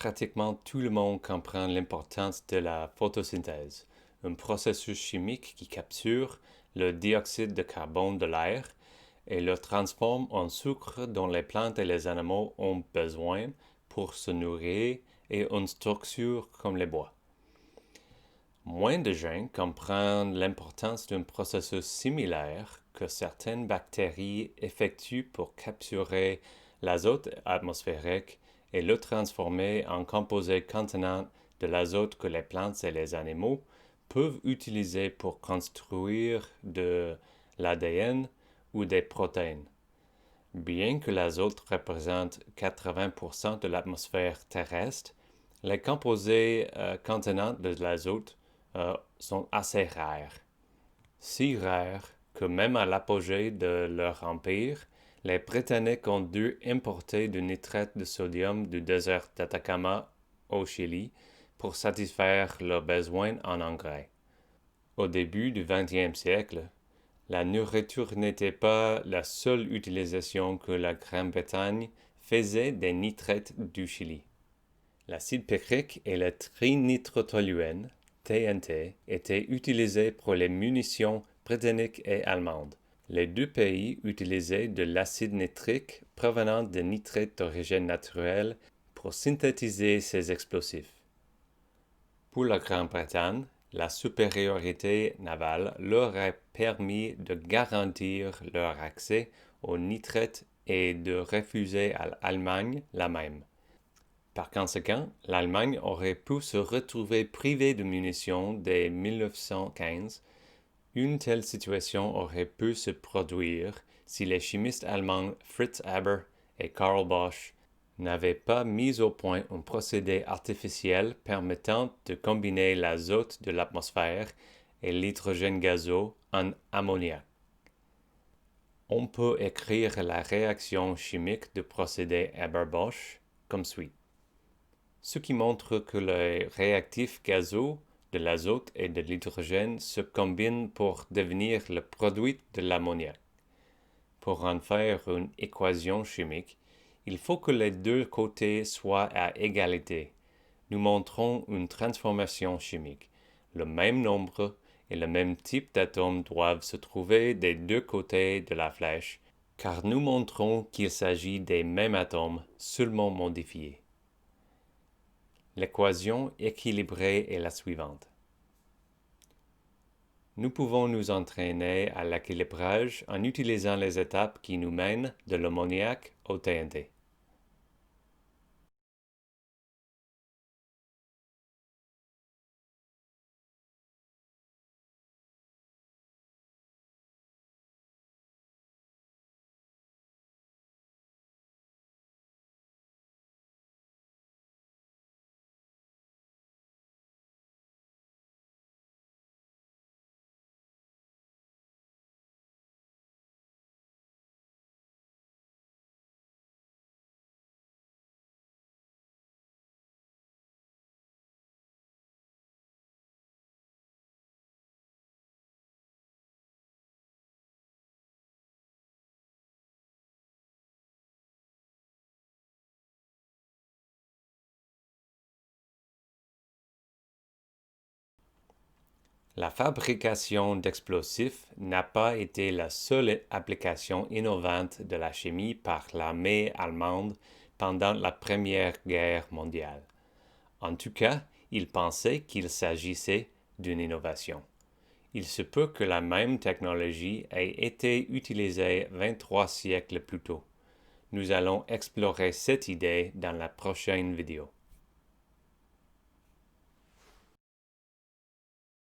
pratiquement tout le monde comprend l'importance de la photosynthèse, un processus chimique qui capture le dioxyde de carbone de l'air et le transforme en sucre dont les plantes et les animaux ont besoin pour se nourrir et une structure comme les bois. Moins de gens comprennent l'importance d'un processus similaire que certaines bactéries effectuent pour capturer l'azote atmosphérique et le transformer en composé contenant de l'azote que les plantes et les animaux peuvent utiliser pour construire de l'ADN ou des protéines. Bien que l'azote représente 80% de l'atmosphère terrestre, les composés contenant de l'azote sont assez rares. Si rares que même à l'apogée de leur empire, les Britanniques ont dû importer du nitrate de sodium du désert d'Atacama au Chili pour satisfaire leurs besoins en engrais. Au début du XXe siècle, la nourriture n'était pas la seule utilisation que la Grande-Bretagne faisait des nitrates du Chili. L'acide picrique et le trinitrotoluène, TNT, étaient utilisés pour les munitions britanniques et allemandes. Les deux pays utilisaient de l'acide nitrique provenant de nitrates d'origine naturelle pour synthétiser ces explosifs. Pour la Grande-Bretagne, la supériorité navale leur a permis de garantir leur accès aux nitrates et de refuser à l'Allemagne la même. Par conséquent, l'Allemagne aurait pu se retrouver privée de munitions dès 1915. Une telle situation aurait pu se produire si les chimistes allemands Fritz Haber et Karl Bosch n'avaient pas mis au point un procédé artificiel permettant de combiner l'azote de l'atmosphère et l'hydrogène gazeux en ammoniac. On peut écrire la réaction chimique du procédé Haber-Bosch comme suit. Ce qui montre que les réactifs gazeux de l'azote et de l'hydrogène se combinent pour devenir le produit de l'ammoniac. Pour en faire une équation chimique, il faut que les deux côtés soient à égalité. Nous montrons une transformation chimique. Le même nombre et le même type d'atomes doivent se trouver des deux côtés de la flèche, car nous montrons qu'il s'agit des mêmes atomes, seulement modifiés. L'équation équilibrée est la suivante. Nous pouvons nous entraîner à l'équilibrage en utilisant les étapes qui nous mènent de l'ammoniac au TNT. La fabrication d'explosifs n'a pas été la seule application innovante de la chimie par l'armée allemande pendant la Première Guerre mondiale. En tout cas, ils pensaient qu'il s'agissait d'une innovation. Il se peut que la même technologie ait été utilisée 23 siècles plus tôt. Nous allons explorer cette idée dans la prochaine vidéo.